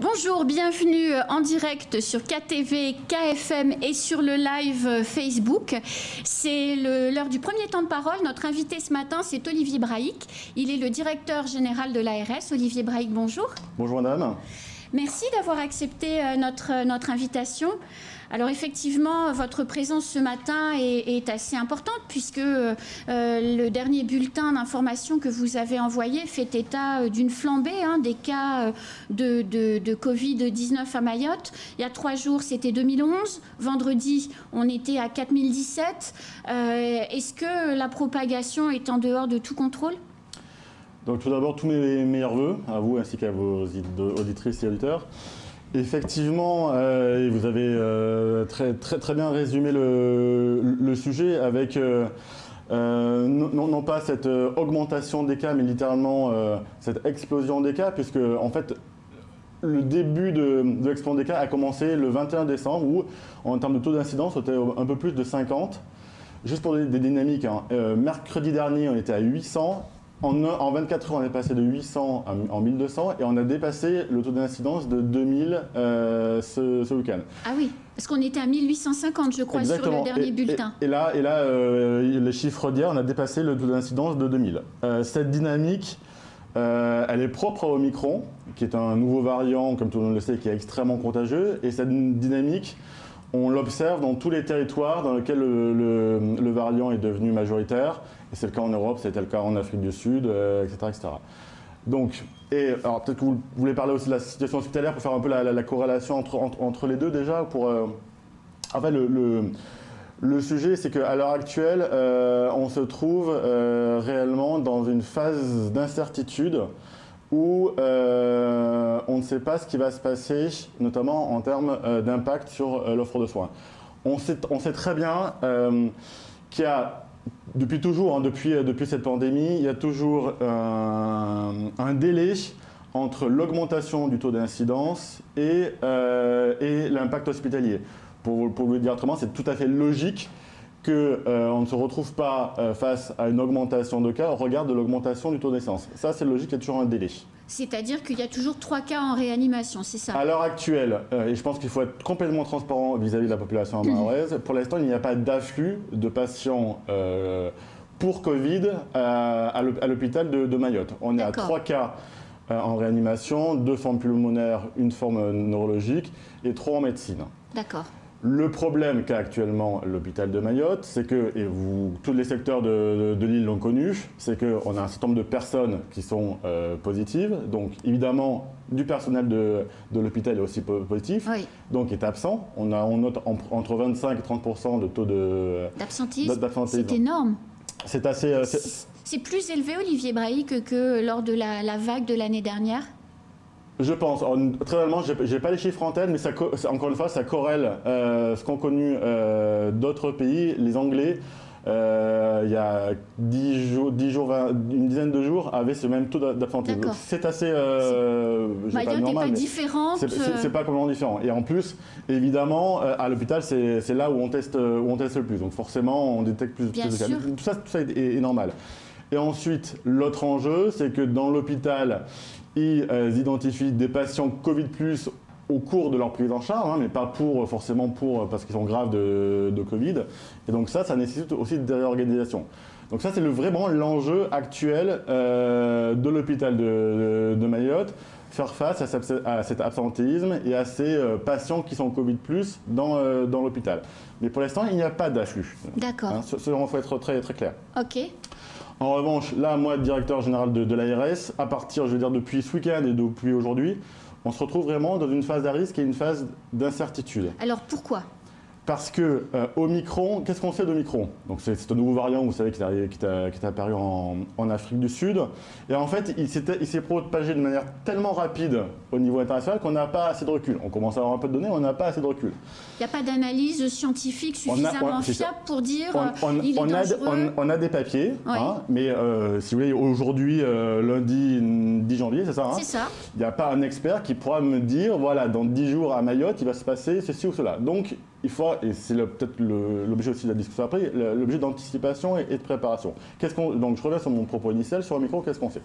Bonjour, bienvenue en direct sur KTV, KFM et sur le live Facebook. C'est l'heure du premier temps de parole. Notre invité ce matin, c'est Olivier Brahic. Il est le directeur général de l'ARS. Olivier Brahic, bonjour. Bonjour madame. Merci d'avoir accepté notre invitation. Alors effectivement, votre présence ce matin est assez importante puisque le dernier bulletin d'information que vous avez envoyé fait état d'une flambée des cas de Covid-19 à Mayotte. Il y a 3 jours, c'était 2011. Vendredi, on était à 4017. Est-ce que la propagation est en dehors de tout contrôle ? Donc tout d'abord, tous mes meilleurs vœux à vous ainsi qu'à vos auditrices et auditeurs. Effectivement, vous avez très bien résumé le sujet avec non pas cette augmentation des cas, mais littéralement cette explosion des cas, puisque en fait le début de l'explosion des cas a commencé le 21 décembre où en termes de taux d'incidence, c'était un peu plus de 50. Juste pour des dynamiques, mercredi dernier on était à 800. En 24 heures, on est passé de 800 en 1200 et on a dépassé le taux d'incidence de 2000 ce week-end. Ah oui, parce qu'on était à 1850, je crois, exactement. Sur le dernier bulletin. Et là les chiffres d'hier, on a dépassé le taux d'incidence de 2000. Cette dynamique, elle est propre au Omicron, qui est un nouveau variant, comme tout le monde le sait, qui est extrêmement contagieux. Et cette dynamique, on l'observe dans tous les territoires dans lesquels le variant est devenu majoritaire. Et c'est le cas en Europe, c'était le cas en Afrique du Sud, etc., etc. Donc, alors peut-être que vous voulez parler aussi de la situation hospitalière pour faire un peu la corrélation entre les deux déjà. En fait, le sujet, c'est qu'à l'heure actuelle, on se trouve réellement dans une phase d'incertitude où on ne sait pas ce qui va se passer, notamment en termes d'impact sur l'offre de soins. On sait très bien qu'il y a, depuis toujours, depuis cette pandémie, il y a toujours un délai entre l'augmentation du taux d'incidence et l'impact hospitalier. Pour vous le dire autrement, c'est tout à fait logique qu'on ne se retrouve pas face à une augmentation de cas au regard de l'augmentation du taux d'incidence. Ça, c'est logique, il y a toujours un délai. C'est-à-dire qu'il y a toujours 3 cas en réanimation, c'est ça? À l'heure actuelle, et je pense qu'il faut être complètement transparent vis-à-vis de la population mahoraise, pour l'instant, il n'y a pas d'afflux de patients pour Covid à l'hôpital de Mayotte. On est à 3 cas en réanimation, 2 formes pulmonaires, 1 forme neurologique et 3 en médecine. D'accord. Le problème qu'a actuellement l'hôpital de Mayotte, c'est que, et tous les secteurs de l'île l'ont connu, c'est qu'on a un certain nombre de personnes qui sont positives. Donc évidemment, du personnel de l'hôpital est aussi positif, oui. Donc est absent. On note entre 25 et 30% de taux d'absentisme. C'est énorme. C'est assez... C'est plus élevé, Olivier Brahic, que lors de la vague de l'année dernière? Je pense. Très honnêtement, je n'ai pas les chiffres en tête, mais encore une fois, ça corrèle ce qu'ont connu d'autres pays. Les Anglais, il y a 10 jours, une dizaine de jours, avaient ce même taux d'absentisme. C'est assez Mayotte n'est pas différente. C'est pas complètement différent. Et en plus, évidemment, à l'hôpital, c'est là où on teste le plus. Donc forcément, on détecte plus de cas. Tout ça est normal. Et ensuite, l'autre enjeu, c'est que dans l'hôpital, ils identifient des patients Covid+, au cours de leur prise en charge, mais pas forcément parce qu'ils sont graves de Covid. Et donc ça nécessite aussi des réorganisations. Donc ça, c'est vraiment l'enjeu actuel de l'hôpital de Mayotte, faire face à cet absentéisme et à ces patients qui sont Covid+, dans l'hôpital. Mais pour l'instant, il n'y a pas d'afflux. D'accord. Il faut être très, très clair. Ok. En revanche, là, moi, directeur général de l'ARS, à partir, je veux dire, depuis ce week-end et depuis aujourd'hui, on se retrouve vraiment dans une phase à risque et une phase d'incertitude. Alors, pourquoi ? Parce que Omicron, qu'est-ce qu'on sait d'Omicron? Donc c'est un nouveau variant, vous savez, qui est apparu en Afrique du Sud. Et en fait, il s'est propagé de manière tellement rapide au niveau international qu'on n'a pas assez de recul. On commence à avoir un peu de données, mais on n'a pas assez de recul. Il n'y a pas d'analyse scientifique suffisamment fiable pour dire il est dangereux. On a des papiers, oui. Mais si vous voulez, aujourd'hui, lundi 10 janvier, c'est ça? C'est ça. Il n'y a pas un expert qui pourra me dire, voilà, dans 10 jours à Mayotte, il va se passer ceci ou cela. Donc, et c'est peut-être l'objet aussi de la discussion après, l'objet d'anticipation et de préparation. Donc je reviens sur mon propos initial, sur Omicron, qu'est-ce qu'on fait?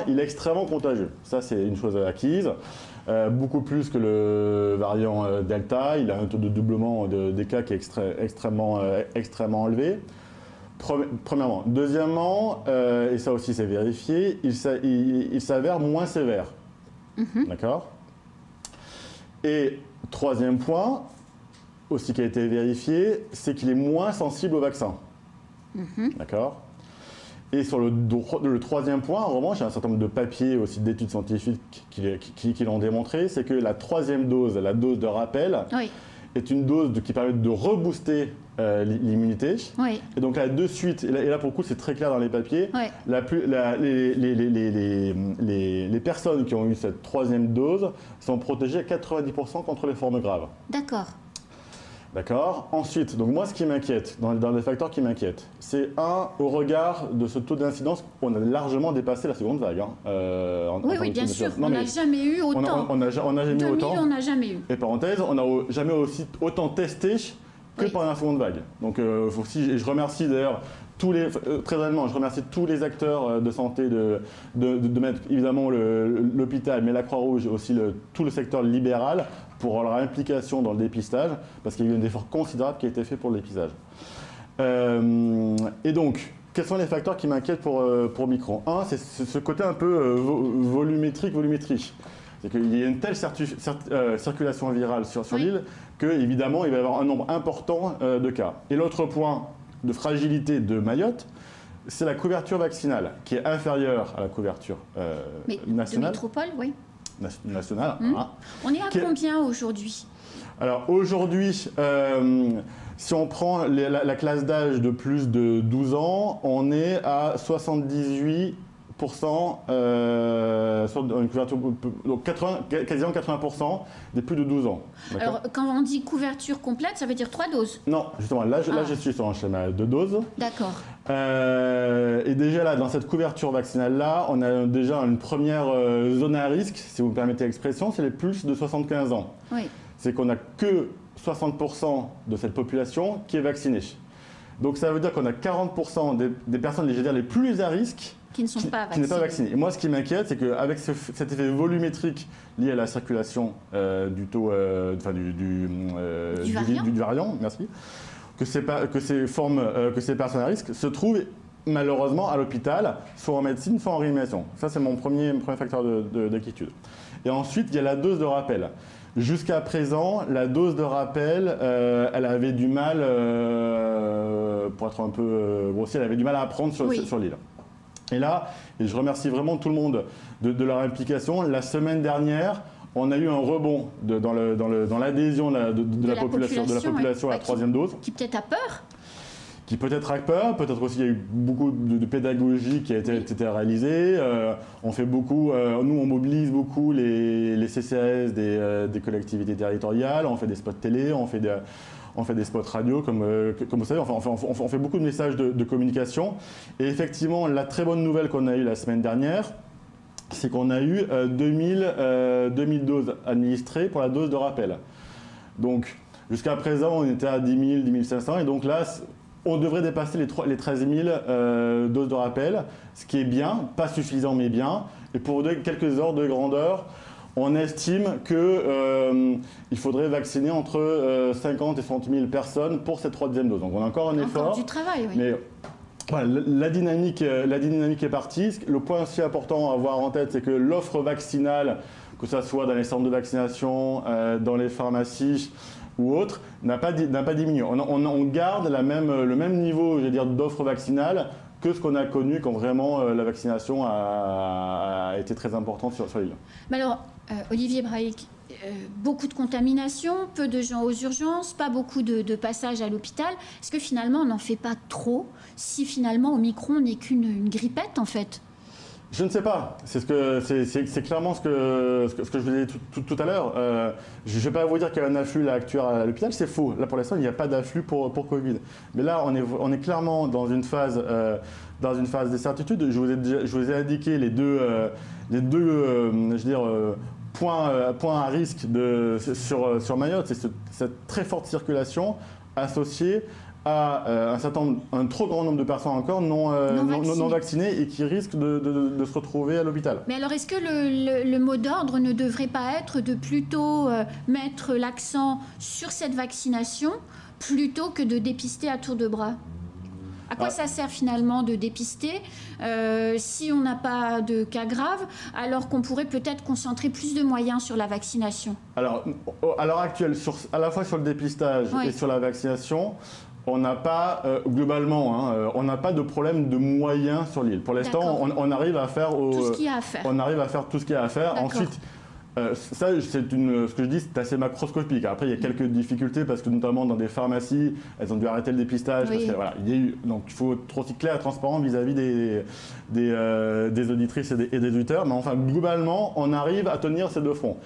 Il est extrêmement contagieux, ça c'est une chose acquise, beaucoup plus que le variant Delta, il a un taux de doublement des cas qui est extrêmement élevé. Premièrement. Deuxièmement, et ça aussi c'est vérifié, il s'avère moins sévère. D'accord? Et troisième point, aussi qui a été vérifié, c'est qu'il est moins sensible au vaccin. D'accord? Et sur le troisième point, en revanche, il y a un certain nombre de papiers, aussi d'études scientifiques qui l'ont démontré, c'est que la troisième dose, la dose de rappel, est une dose qui permet de rebooster l'immunité. Et donc là, de suite, et là pour le coup, c'est très clair dans les papiers, les personnes qui ont eu cette troisième dose sont protégées à 90% contre les formes graves. D'accord. D'accord. Ensuite, donc moi, ce qui m'inquiète, dans les facteurs qui m'inquiètent, c'est au regard de ce taux d'incidence, on a largement dépassé la seconde vague. Oui, bien sûr. On n'a jamais eu autant. On n'a jamais eu autant. On n'a jamais eu. Et parenthèse, on n'a jamais autant testé que pendant la seconde vague. Donc, et je remercie d'ailleurs très honnêtement, je remercie tous les acteurs de santé de mettre évidemment l'hôpital, mais la Croix-Rouge et aussi tout le secteur libéral pour leur implication dans le dépistage, parce qu'il y a eu un effort considérable qui a été fait pour le dépistage. Et donc, quels sont les facteurs qui m'inquiètent pour Omicron? C'est ce côté un peu volumétrie. C'est qu'il y a une telle circulation virale sur l'île qu'évidemment, il va y avoir un nombre important de cas. Et l'autre point de fragilité de Mayotte, c'est la couverture vaccinale, qui est inférieure à la couverture nationale. De métropole, oui. Nationale. On est à combien aujourd'hui? Alors aujourd'hui, si on prend la classe d'âge de plus de 12 ans, on est à 78%, sur une couverture, donc quasiment 80% des plus de 12 ans. Alors quand on dit couverture complète, ça veut dire 3 doses? Non, justement, là je suis sur un schéma de 2 doses. D'accord. Et déjà là, dans cette couverture vaccinale-là, on a déjà une première zone à risque, si vous me permettez l'expression, c'est les plus de 75 ans. Oui. C'est qu'on n'a que 60% de cette population qui est vaccinée. Donc ça veut dire qu'on a 40% des personnes, je veux dire, les plus à risque qui ne sont pas vaccinées. Et moi, ce qui m'inquiète, c'est qu'avec cet effet volumétrique lié à la circulation du taux, du variant, merci, que ces personnes à risque se trouvent malheureusement à l'hôpital, soit en médecine, soit en réanimation. Ça, c'est mon premier facteur d'inquiétude. Et ensuite, il y a la dose de rappel. Jusqu'à présent, la dose de rappel, elle avait du mal, pour être un peu grossier, elle avait du mal à apprendre sur l'île. Et là, je remercie vraiment tout le monde de leur implication. La semaine dernière, on a eu un rebond dans l'adhésion de la population à la troisième dose. Qui peut-être a peur. Qui peut-être a peur, peut-être aussi il y a eu beaucoup de pédagogie qui a été réalisée. On fait beaucoup, nous on mobilise beaucoup les CCAS des collectivités territoriales, on fait des spots télé, on fait des spots radio, comme vous savez, on fait beaucoup de messages de communication. Et effectivement, la très bonne nouvelle qu'on a eue la semaine dernière, c'est qu'on a eu 2000 doses administrées pour la dose de rappel. Donc, jusqu'à présent, on était à 10 000, 10 500, et donc là, on devrait dépasser les 13 000 doses de rappel, ce qui est bien, pas suffisant, mais bien. Et pour vous donner quelques ordres de grandeur, on estime qu'il faudrait vacciner entre 50 et 60 000 personnes pour cette troisième dose. Donc on a encore un effort. Encore du travail, oui. Mais voilà, la dynamique est partie. Le point aussi important à avoir en tête, c'est que l'offre vaccinale, que ce soit dans les centres de vaccination, dans les pharmacies ou autres, n'a pas diminué. On garde le même niveau, je veux dire, d'offre vaccinale que ce qu'on a connu quand vraiment la vaccination a été très importante sur l'île. Mais alors, Olivier Brahic, beaucoup de contamination, peu de gens aux urgences, pas beaucoup de passages à l'hôpital. Est-ce que finalement on n'en fait pas trop si finalement Omicron n'est qu'une grippette en fait? Je ne sais pas. C'est clairement ce que je vous disais tout à l'heure. Je ne vais pas vous dire qu'il y a un afflux là, actuel à l'hôpital, c'est faux. Là, pour l'instant, il n'y a pas d'afflux pour Covid. Mais là, on est clairement dans une phase d'incertitude. Je vous ai indiqué les deux point à risque sur Mayotte, c'est cette très forte circulation associée à un trop grand nombre de personnes encore non vaccinées et qui risquent de se retrouver à l'hôpital. Mais alors, est-ce que le mot d'ordre ne devrait pas être de plutôt mettre l'accent sur cette vaccination plutôt que de dépister à tour de bras ? À quoi ça sert finalement de dépister si on n'a pas de cas graves, alors qu'on pourrait peut-être concentrer plus de moyens sur la vaccination ? Alors, à l'heure actuelle, à la fois sur le dépistage et sur la vaccination, on n'a pas, globalement, on n'a pas de problème de moyens sur l'île. Pour l'instant, on arrive à faire tout ce qu'il y a à faire. On arrive à faire tout ce qu'il y a à faire. Ensuite, ça, ce que je dis, c'est assez macroscopique. Après, il y a quelques difficultés parce que notamment dans des pharmacies, elles ont dû arrêter le dépistage. Parce que, voilà, donc il faut être aussi clair et transparent vis-à-vis des auditrices et des auditeurs. Mais enfin, globalement, on arrive à tenir ces deux fronts.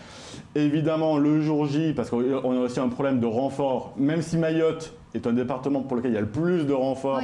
Évidemment, le jour J, parce qu'on a aussi un problème de renfort, même si Mayotte est un département pour lequel il y a le plus de renforts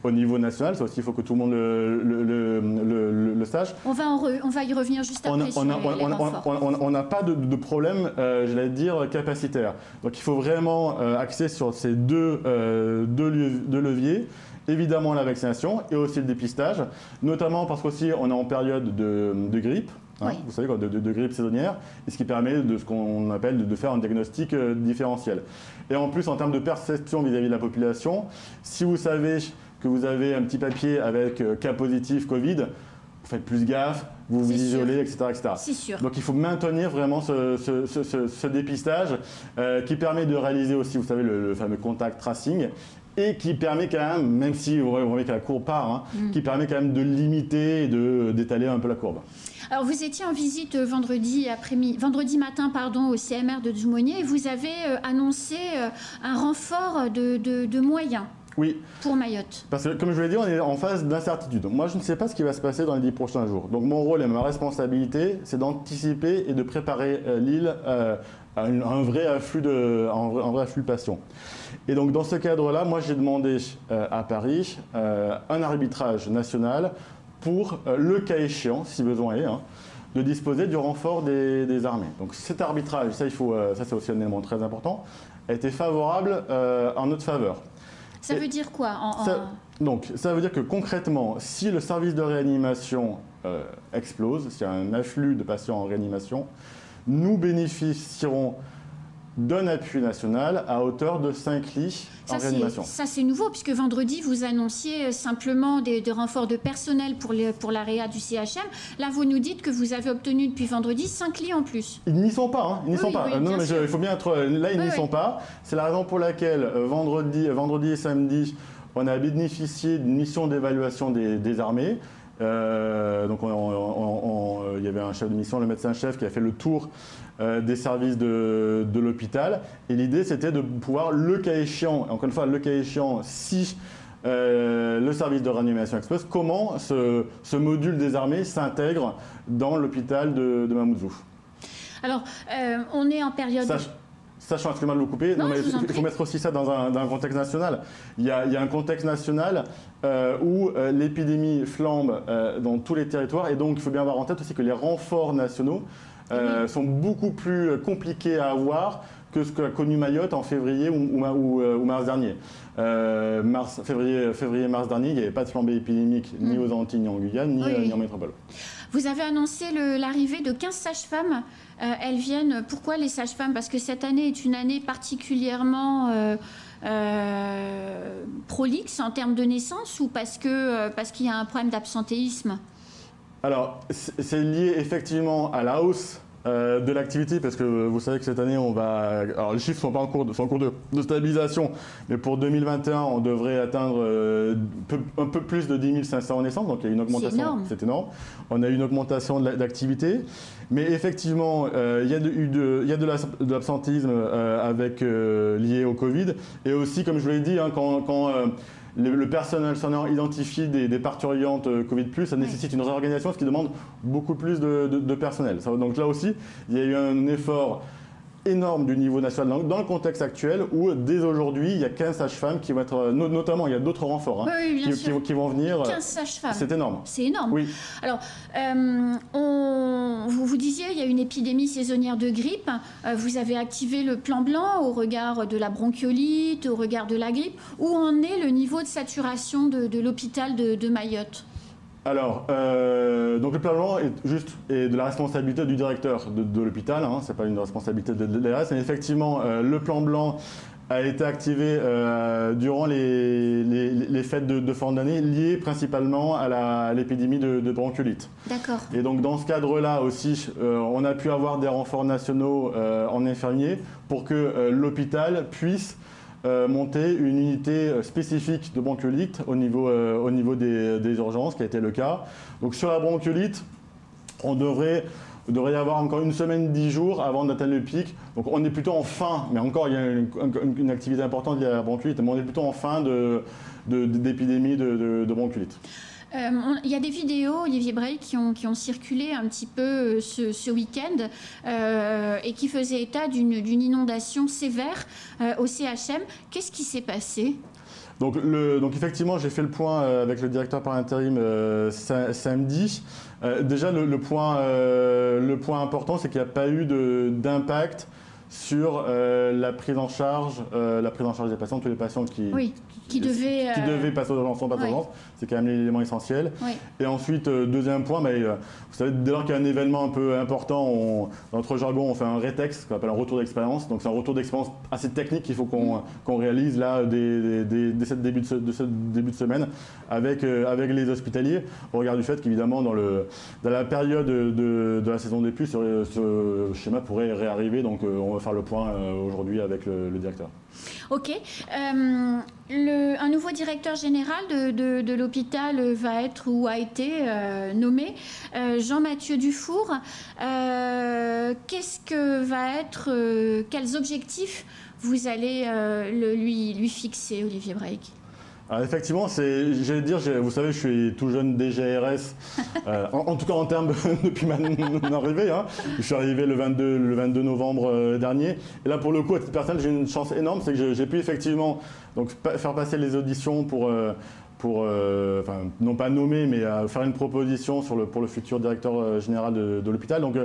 au niveau national. Ça aussi, il faut que tout le monde le sache. On va y revenir juste après sur les renforts. On n'a pas de problème, j'allais dire, capacitaire. Donc il faut vraiment axer sur ces deux leviers. Évidemment la vaccination et aussi le dépistage, notamment parce qu'aussi on est en période de grippe. Vous savez, de grippe saisonnière, et ce qui permet de ce qu'on appelle de faire un diagnostic différentiel. Et en plus, en termes de perception vis-à-vis de la population, si vous savez que vous avez un petit papier avec cas positif Covid, vous faites plus gaffe, vous vous isolez, etc. C'est sûr. Donc il faut maintenir vraiment ce dépistage qui permet de réaliser aussi, vous savez, le fameux contact tracing, et qui permet quand même si vous voyez que la courbe part, qui permet quand même de limiter et d'étaler un peu la courbe. Alors, vous étiez en visite vendredi matin au CMR de Djoumogné et vous avez annoncé un renfort de moyens. Oui. Pour Mayotte. Parce que, comme je vous l'ai dit, on est en phase d'incertitude. Moi, je ne sais pas ce qui va se passer dans les 10 prochains jours. Donc, mon rôle et ma responsabilité, c'est d'anticiper et de préparer l'île à un vrai afflux de patients. Et donc, dans ce cadre-là, moi, j'ai demandé à Paris un arbitrage national pour, le cas échéant, si besoin est, de disposer du renfort des armées. Donc, cet arbitrage, ça c'est aussi un élément très important, a été favorable en notre faveur. Ça veut dire quoi Donc, ça veut dire que concrètement, si le service de réanimation explose, s'il y a un afflux de patients en réanimation, nous bénéficierons d'un appui national à hauteur de 5 lits en réanimation. Ça, c'est nouveau, puisque vendredi, vous annonciez simplement des renforts de personnel pour la réa du CHM. Là, vous nous dites que vous avez obtenu depuis vendredi 5 lits en plus. Ils n'y sont pas, ils n'y sont pas. Non, mais il faut bien être... Là, ils n'y sont pas. C'est la raison pour laquelle vendredi et samedi, on a bénéficié d'une mission d'évaluation des armées. Donc il y avait un chef de mission, le médecin-chef, qui a fait le tour des services de l'hôpital. Et l'idée, c'était de pouvoir, le cas échéant, encore une fois, le cas échéant, si le service de réanimation explose, comment ce module des armées s'intègre dans l'hôpital de Mamoudzou. Alors, on est en période... Sachant, excusez-moi de vous couper, il faut mettre aussi ça dans un contexte national. Il y a un contexte national où l'épidémie flambe dans tous les territoires, et donc il faut bien avoir en tête aussi que les renforts nationaux sont beaucoup plus compliqués à avoir que ce qu'a connu Mayotte en février ou mars dernier. Février-mars dernier, il n'y avait pas de flambée épidémique ni aux Antilles, ni en Guyane, ni en métropole. Vous avez annoncé l'arrivée de 15 sages-femmes. Elles viennent. Pourquoi les sages-femmes? Parce que cette année est une année particulièrement prolixe en termes de naissance, ou parce qu'il y a un problème d'absentéisme? Alors, c'est lié effectivement à la hausse de l'activité, parce que vous savez que cette année, on va... Alors, les chiffres sont en cours de stabilisation, mais pour 2021, on devrait atteindre un peu plus de 10 500 naissances, donc il y a une augmentation. C'est énorme. On a eu une augmentation d'activité, mais effectivement, il y a de l'absentéisme lié au Covid, et aussi, comme je vous l'ai dit, quand le personnel soignant identifie des parturientes Covid+, ça nécessite une réorganisation, ce qui demande beaucoup plus de personnel. Donc là aussi, il y a eu un effort énorme du niveau national dans le contexte actuel où dès aujourd'hui, il y a 15 sages-femmes qui vont être, notamment il y a d'autres renforts qui vont venir. 15 sages-femmes. C'est énorme. C'est énorme. Oui. Alors, on vous disiez, il y a une épidémie saisonnière de grippe. Vous avez activé le plan blanc au regard de la bronchiolite, au regard de la grippe. Où en est le niveau de saturation de l'hôpital de Mayotte? Alors, donc le plan blanc est de la responsabilité du directeur de l'hôpital, hein, c'est pas une responsabilité de l'ARS, mais effectivement, le plan blanc a été activé durant les fêtes de fin d'année, liées principalement à l'épidémie de bronchiolite. D'accord. Et donc dans ce cadre-là aussi, on a pu avoir des renforts nationaux en infirmiers pour que l'hôpital puisse monter une unité spécifique de bronchiolite au niveau des urgences, qui a été le cas. Donc sur la bronchiolite, il devrait y avoir encore une semaine, 10 jours avant d'atteindre le pic. Donc on est plutôt en fin, mais encore il y a une activité importante liée à la bronchiolite, mais on est plutôt en fin d'épidémie de bronchiolite. Il y a des vidéos, Olivier Breil, qui ont circulé un petit peu ce week-end et qui faisaient état d'une inondation sévère au CHM. Qu'est-ce qui s'est passé ? Donc effectivement, j'ai fait le point avec le directeur par intérim samedi. Déjà, le point important, c'est qu'il n'y a pas eu d'impact sur la prise en charge des patients, tous les patients qui devaient passer aux urgences sont passés aux urgences. C'est quand même l'élément essentiel. Oui. Et ensuite, deuxième point, vous savez, dès lors qu'il y a un événement un peu important, dans notre jargon, on fait un rétex, ce qu'on appelle un retour d'expérience. Donc c'est un retour d'expérience assez technique qu'il faut qu'on réalise là dès ce début de semaine avec les hospitaliers, au regard du fait qu'évidemment dans la période de la saison des pluies, ce schéma pourrait réarriver. Donc on va faire le point aujourd'hui avec le directeur. Ok. Un nouveau directeur général de l'hôpital va être ou a été nommé, Jean-Mathieu Dufour. Qu'est-ce que va être, quels objectifs vous allez lui fixer, Olivier Breil ? Alors effectivement, j'allais dire, vous savez, je suis tout jeune DGRS, en tout cas en termes depuis mon arrivée. Hein. Je suis arrivé le 22 novembre dernier. Et là, pour le coup, à titre personnel, j'ai une chance énorme, c'est que j'ai pu effectivement faire passer les auditions pour non pas nommer, mais faire une proposition pour le futur directeur général de l'hôpital. Donc,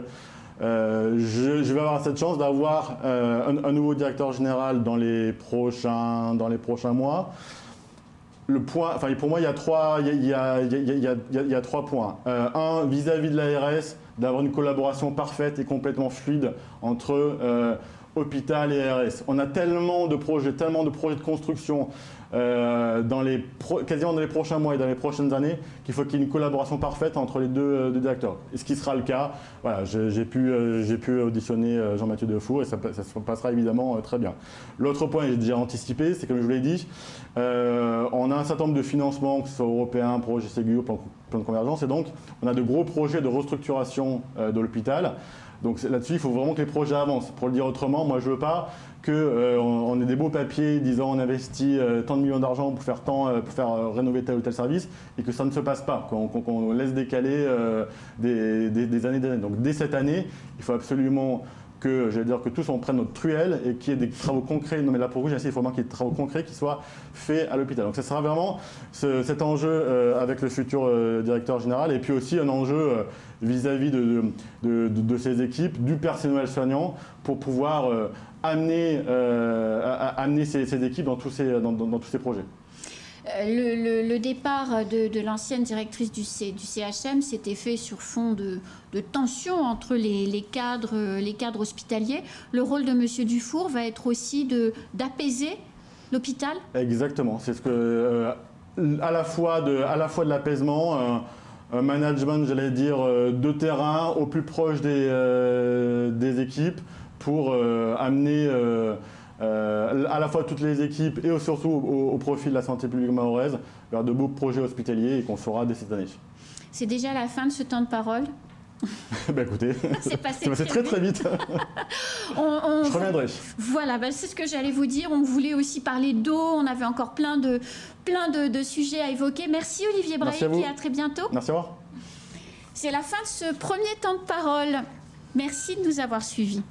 je vais avoir cette chance d'avoir un nouveau directeur général dans les prochains mois. Pour moi, il y a trois points. Un, vis-à-vis de l'ARS, d'avoir une collaboration parfaite et complètement fluide entre hôpital et ARS. On a tellement de projets de construction quasiment dans les prochains mois et dans les prochaines années qu'il faut qu'il y ait une collaboration parfaite entre les deux directeurs. Et ce qui sera le cas, voilà, j'ai pu auditionner Jean-Mathieu Dufour et ça se passera évidemment très bien. L'autre point, j'ai déjà anticipé, c'est comme je vous l'ai dit, on a un certain nombre de financements, que ce soit européen, projet Ségur, plan de convergence, et donc on a de gros projets de restructuration de l'hôpital. Donc là-dessus, il faut vraiment que les projets avancent. Pour le dire autrement, moi je ne veux pas qu'on ait des beaux papiers disant on investit tant de millions d'argent pour faire rénover tel ou tel service et que ça ne se passe pas, qu'on laisse décaler des années. Donc dès cette année, il faut absolument que tous on prenne notre truelle et qu'il y ait des travaux concrets. Non mais là pour vous, j'ai essayé, il faut vraiment qu'il y ait des travaux concrets qui soient faits à l'hôpital. Donc ça sera vraiment cet enjeu avec le futur directeur général et puis aussi un enjeu vis-à-vis de ces équipes, du personnel soignant pour pouvoir amener ces équipes dans tous ces projets. Le départ de l'ancienne directrice du CHM s'était fait sur fond de tension entre les cadres hospitaliers. Le rôle de M. Dufour va être aussi d'apaiser l'hôpital ? Exactement. C'est ce que, à la fois de l'apaisement, un management, j'allais dire, de terrain au plus proche des équipes pour amener à la fois toutes les équipes et surtout au profit de la santé publique mahoraise vers de beaux projets hospitaliers et qu'on fera dès cette année. C'est déjà la fin de ce temps de parole. Écoutez, c'est passé très vite. Je reviendrai. Voilà, c'est ce que j'allais vous dire. On voulait aussi parler d'eau. On avait encore plein de sujets à évoquer. Merci Olivier Breil et à très bientôt. Merci, au revoir. C'est la fin de ce premier temps de parole. Merci de nous avoir suivis.